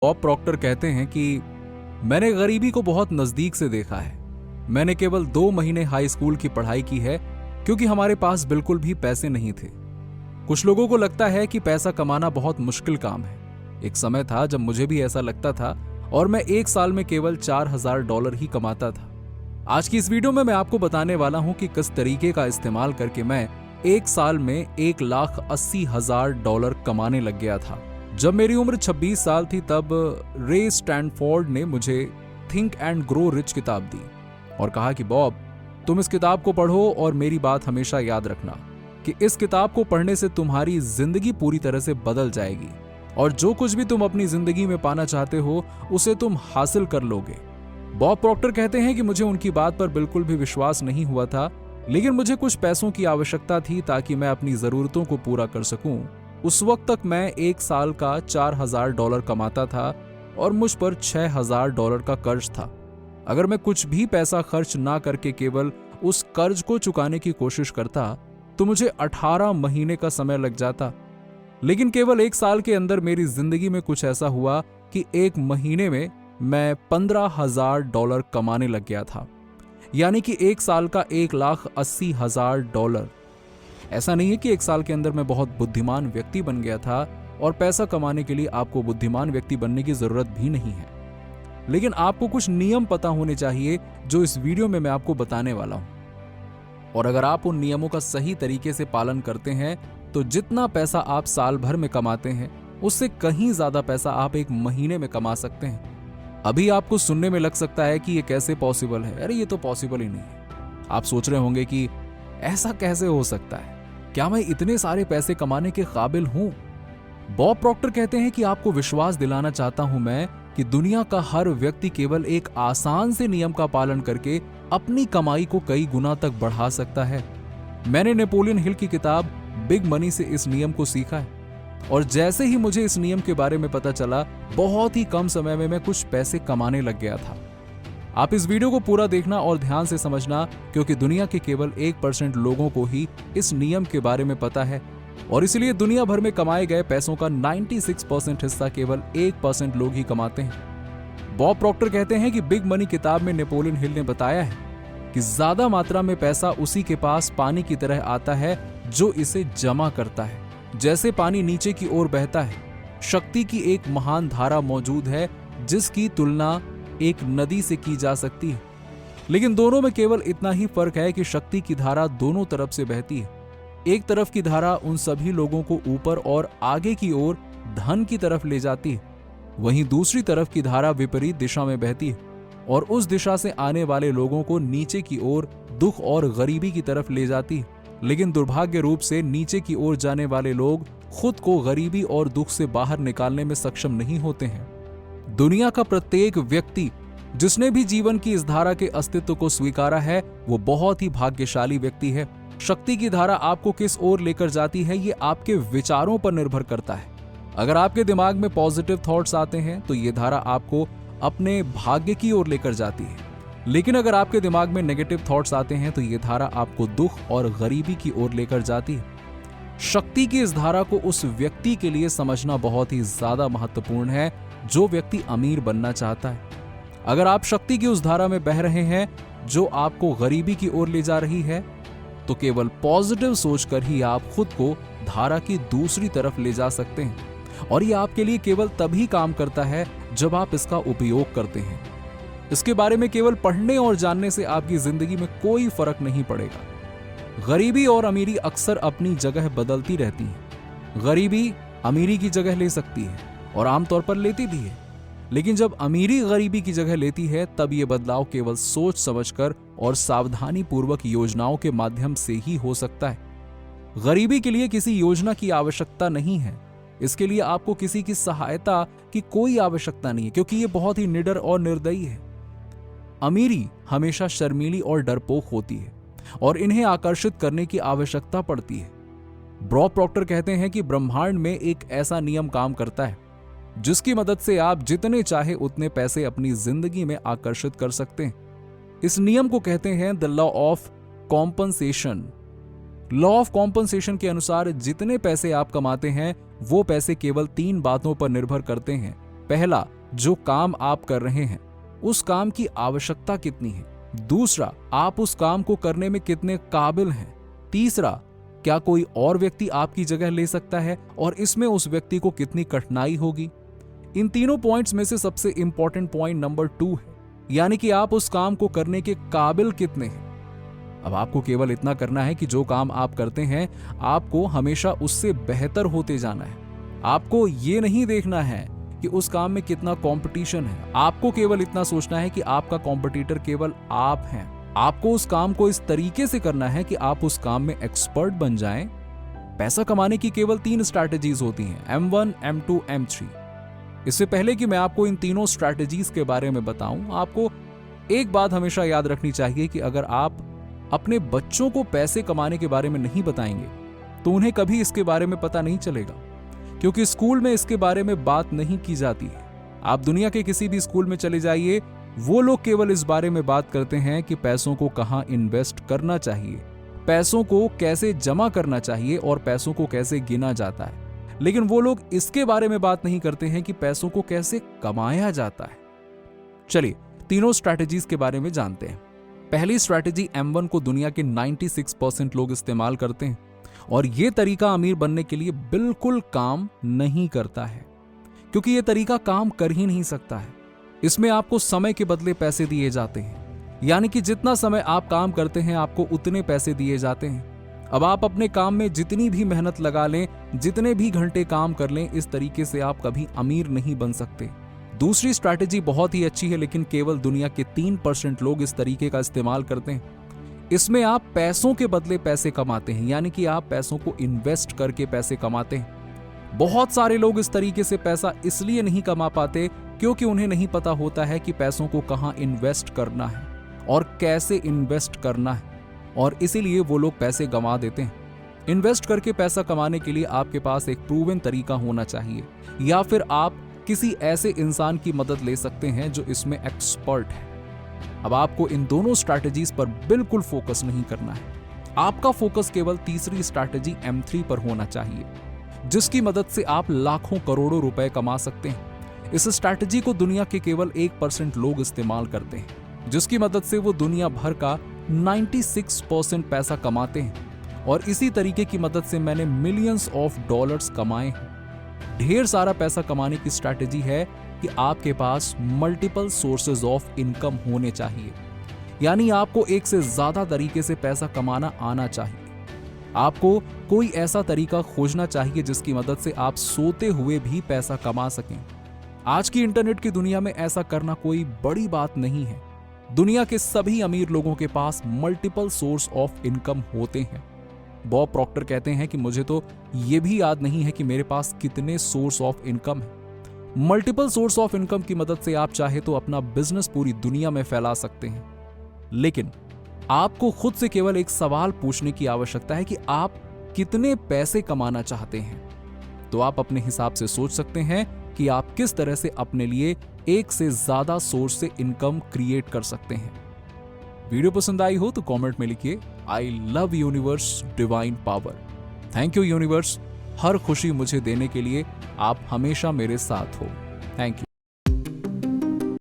Bob Procter कहते हैं कि मैंने गरीबी को बहुत नजदीक से देखा है। मैंने केवल 2 महीने हाई स्कूल की पढ़ाई की है क्योंकि हमारे पास बिल्कुल भी पैसे नहीं थे। कुछ लोगों को लगता है कि पैसा कमाना बहुत मुश्किल काम है। एक समय था जब मुझे भी ऐसा लगता था और मैं 1 साल में केवल $4000 ही कमाता था। आज की इस वीडियो में मैं आपको बताने वाला हूं कि किस तरीके का इस्तेमाल करके मैं 1 साल में $1,80,000 कमाने लग गया था। जब मेरी उम्र 26 साल थी तब रे स्टैनफोर्ड ने मुझे थिंक एंड ग्रो रिच किताब दी और कहा कि बॉब, तुम इस किताब को पढ़ो और मेरी बात हमेशा याद रखना कि इस किताब को पढ़ने से तुम्हारी जिंदगी पूरी तरह से बदल जाएगी और जो कुछ भी तुम अपनी जिंदगी में पाना चाहते हो उसे तुम हासिल कर लोगे। बॉब प्रॉक्टर कहते हैं कि मुझे उनकी बात पर बिल्कुल भी विश्वास नहीं हुआ था, लेकिन मुझे कुछ पैसों की आवश्यकता थी ताकि मैं अपनी जरूरतों को पूरा कर सकूं। उस वक्त तक मैं 1 साल का $4000 कमाता था और मुझ पर $6000 का कर्ज था। अगर मैं कुछ भी पैसा खर्च ना करके केवल उस कर्ज को चुकाने की कोशिश करता तो मुझे 18 महीने का समय लग जाता। लेकिन केवल 1 साल के अंदर मेरी जिंदगी में कुछ ऐसा हुआ कि 1 महीने में मैं $15,000 कमाने लग गया था, यानी कि 1 साल का $1,80,000। ऐसा नहीं है कि 1 साल के अंदर मैं बहुत बुद्धिमान व्यक्ति बन गया था, और पैसा कमाने के लिए आपको बुद्धिमान व्यक्ति बनने की जरूरत भी नहीं है, लेकिन आपको कुछ नियम पता होने चाहिए जो इस वीडियो में मैं आपको बताने वाला हूं। और अगर आप उन नियमों का सही तरीके से पालन करते हैं तो जितना पैसा आप साल भर में कमाते हैं उससे कहीं ज्यादा पैसा आप 1 महीने में कमा सकते हैं। अभी आपको सुनने में लग सकता है कि ये कैसे पॉसिबल है। अरे ये तो पॉसिबल ही नहीं है। आप सोच रहे होंगे कि ऐसा कैसे हो सकता है, क्या मैं इतने सारे पैसे कमाने के काबिल हूं? बॉब प्रॉक्टर कहते हैं कि आपको विश्वास दिलाना चाहता हूं मैं कि दुनिया का हर व्यक्ति केवल एक आसान से नियम का पालन करके अपनी कमाई को कई गुना तक बढ़ा सकता है। मैंने नेपोलियन हिल की किताब बिग मनी से इस नियम को सीखा है, और जैसे ही मुझे इस नियम के बारे में पता चला, बहुत ही कम समय में मैं कुछ पैसे कमाने लग गया था। आप इस वीडियो को पूरा देखना और ध्यान से समझना, क्योंकि दुनिया के केवल 1% लोगों को ही इस नियम के बारे में पता है, और इसलिए दुनिया भर में कमाए गए पैसों का 96% हिस्सा केवल 1% लोग ही कमाते हैं। बॉब प्रॉक्टर कहते हैं कि बिग मनी किताब में नेपोलियन हिल ने बताया है कि ज्यादा मात्रा में पैसा उसी के पास पानी की तरह आता है जो इसे जमा करता है। जैसे पानी नीचे की ओर बहता है, शक्ति की एक महान धारा मौजूद है जिसकी तुलना एक नदी से की जा सकती है, लेकिन दोनों में केवल इतना ही फर्क है कि शक्ति की धारा दोनों तरफ से बहती है। एक तरफ की धारा उन सभी लोगों को ऊपर और आगे की ओर धन की तरफ ले जाती है, वहीं दूसरी तरफ की धारा विपरीत दिशा में बहती है और उस दिशा से आने वाले लोगों को नीचे की ओर दुख और गरीबी की तरफ ले जाती है। लेकिन दुर्भाग्य रूप से नीचे की ओर जाने वाले लोग खुद को गरीबी और दुख से बाहर निकालने में सक्षम नहीं होते हैं। दुनिया का प्रत्येक व्यक्ति जिसने भी जीवन की इस धारा के अस्तित्व को स्वीकारा है वो बहुत ही भाग्यशाली व्यक्ति है। शक्ति की धारा आपको किस ओर लेकर जाती है ये आपके विचारों पर निर्भर करता है। अगर आपके दिमाग में पॉजिटिव थॉट्स आते हैं तो ये धारा आपको अपने भाग्य की ओर लेकर जाती है, लेकिन अगर आपके दिमाग में नेगेटिव थॉट्स आते हैं तो ये धारा आपको दुख और गरीबी की ओर लेकर जाती है। शक्ति की इस धारा को उस व्यक्ति के लिए समझना बहुत ही ज्यादा महत्वपूर्ण है जो व्यक्ति अमीर बनना चाहता है। अगर आप शक्ति की उस धारा में बह रहे हैं जो आपको गरीबी की ओर ले जा रही है, तो केवल पॉजिटिव सोचकर ही आप खुद को धारा की दूसरी तरफ ले जा सकते हैं, और ये आपके लिए केवल तभी काम करता है जब आप इसका उपयोग करते हैं। इसके बारे में केवल पढ़ने और जानने से आपकी जिंदगी में कोई फर्क नहीं पड़ेगा। गरीबी और अमीरी अक्सर अपनी जगह बदलती रहती है। गरीबी अमीरी की जगह ले सकती है और आमतौर पर लेती भी है, लेकिन जब अमीरी गरीबी की जगह लेती है तब यह बदलाव केवल सोच समझकर और सावधानी पूर्वक योजनाओं के माध्यम से ही हो सकता है। गरीबी के लिए किसी योजना की आवश्यकता नहीं है। इसके लिए आपको किसी की सहायता की कोई आवश्यकता नहीं है, क्योंकि यह बहुत ही निडर और निर्दयी है। अमीरी हमेशा शर्मीली और डरपोक होती है और इन्हें आकर्षित करने की आवश्यकता पड़ती है। बॉब प्रॉक्टर कहते हैं कि ब्रह्मांड में एक ऐसा नियम काम करता है जिसकी मदद से आप जितने चाहे उतने पैसे अपनी जिंदगी में आकर्षित कर सकते हैं। इस नियम को कहते हैं the law of compensation. Law of compensation के अनुसार जितने पैसे आप कमाते हैं वो पैसे केवल 3 बातों पर निर्भर करते हैं। पहला, जो काम आप कर रहे हैं उस काम की आवश्यकता कितनी है। दूसरा, आप उस काम को करने में कितने काबिल हैं। तीसरा, क्या कोई और व्यक्ति आपकी जगह ले सकता है और इसमें उस व्यक्ति को कितनी कठिनाई होगी। इन तीनों पॉइंट्स में से सबसे इंपॉर्टेंट पॉइंट नंबर 2 है, यानी कि आप उस काम को करने के काबिल कितने हैं। अब आपको केवल इतना करना है कि जो काम आप करते हैं आपको हमेशा उससे बेहतर होते जाना है। आपको ये नहीं देखना है कि उस काम में कितना कंपटीशन है। आपको केवल इतना सोचना है कि आपका कॉम्पिटिटर केवल आप हैं। आपको उस काम को इस तरीके से करना है कि आप उस काम में एक्सपर्ट बन जाएं। पैसा कमाने की केवल 3 स्ट्रैटेजीज होती हैं, M1, M2, M3। इससे पहले कि मैं आपको इन तीनों स्ट्रैटेजीज के बारे में बताऊं, आपको एक बात हमेशा याद रखनी चाहिए कि अगर आप अपने बच्चों को पैसे कमाने के बारे में नहीं बताएंगे तो उन्हें कभी इसके बारे में पता नहीं चलेगा, क्योंकि स्कूल में इसके बारे में बात नहीं की जाती है। आप दुनिया के किसी भी स्कूल में चले जाइए, वो लोग केवल इस बारे में बात करते हैं कि पैसों को कहां इन्वेस्ट करना चाहिए, पैसों को कैसे जमा करना चाहिए और पैसों को कैसे गिना जाता है। लेकिन वो लोग इसके बारे में बात नहीं करते हैं कि पैसों को कैसे कमाया जाता है। चलिए तीनों स्ट्रैटेजीज के बारे में जानते हैं। पहली स्ट्रैटेजी M1 को दुनिया के 96% लोग इस्तेमाल करते हैं और यह तरीका अमीर बनने के लिए बिल्कुल काम नहीं करता है, क्योंकि यह तरीका काम कर ही नहीं सकता है। इसमें आपको समय के बदले पैसे दिए जाते हैं, यानी कि जितना समय आप काम करते हैं आपको उतने पैसे दिए जाते हैं। अब आप अपने काम में जितनी भी मेहनत लगा लें, जितने भी घंटे काम कर लें, इस तरीके से आप कभी अमीर नहीं बन सकते। दूसरी स्ट्रैटेजी बहुत ही अच्छी है, लेकिन केवल दुनिया के 3% लोग इस तरीके का इस्तेमाल करते हैं। इसमें आप पैसों के बदले पैसे कमाते हैं, यानी कि आप पैसों को इन्वेस्ट करके पैसे कमाते हैं। बहुत सारे लोग इस तरीके से पैसा इसलिए नहीं कमा पाते क्योंकि उन्हें नहीं पता होता है कि पैसों को कहां इन्वेस्ट करना है और कैसे इन्वेस्ट करना है, और इसीलिए वो लोग पैसे गंवा देते हैं। इन्वेस्ट करके पैसा कमाने के लिए आपके पास एक प्रूवन तरीका होना चाहिए, या फिर आप किसी ऐसे इंसान की मदद ले सकते हैं जो इसमें एक्सपर्ट है। अब आपको इन दोनों स्ट्रैटेजीज पर बिल्कुल फोकस नहीं करना है। आपका फोकस केवल तीसरी स्ट्रैटेजी M3 पर होना चाहिए, जिसकी मदद से आप लाखों करोड़ों रुपए कमा सकते हैं। इस स्ट्रैटेजी को दुनिया के केवल 1% लोग इस्तेमाल करते हैं, जिसकी मदद से वो दुनिया भर का 96% पैसा कमाते हैं, और इसी तरीके की मदद से मैंने मिलियंस ऑफ डॉलर्स कमाए हैं। ढेर सारा पैसा कमाने की स्ट्रैटेजी है कि आपके पास मल्टीपल सोर्सेज ऑफ इनकम होने चाहिए, यानी आपको एक से ज्यादा तरीके से पैसा कमाना आना चाहिए। आपको कोई ऐसा तरीका खोजना चाहिए जिसकी मदद से आप सोते हुए भी पैसा कमा सकें। आज की इंटरनेट की दुनिया में ऐसा करना कोई बड़ी बात नहीं है। दुनिया के सभी अमीर लोगों के पास मल्टीपल सोर्स ऑफ इनकम होते हैं। बॉब प्रॉक्टर कहते हैं कि मुझे तो यह भी याद नहीं है कि मेरे पास कितने सोर्स ऑफ इनकम है। मल्टीपल सोर्स ऑफ इनकम की मदद से आप चाहे तो अपना बिजनेस पूरी दुनिया में फैला सकते हैं, लेकिन आपको खुद से केवल एक सवाल पूछने की आवश्यकता है कि आप कितने पैसे कमाना चाहते हैं। तो आप अपने हिसाब से सोच सकते हैं कि आप किस तरह से अपने लिए एक से ज्यादा सोर्स से इनकम क्रिएट कर सकते हैं। वीडियो पसंद आई हो तो कमेंट में लिखिए, I love universe divine power. Thank you universe, हर खुशी मुझे देने के लिए आप हमेशा मेरे साथ हो। Thank you.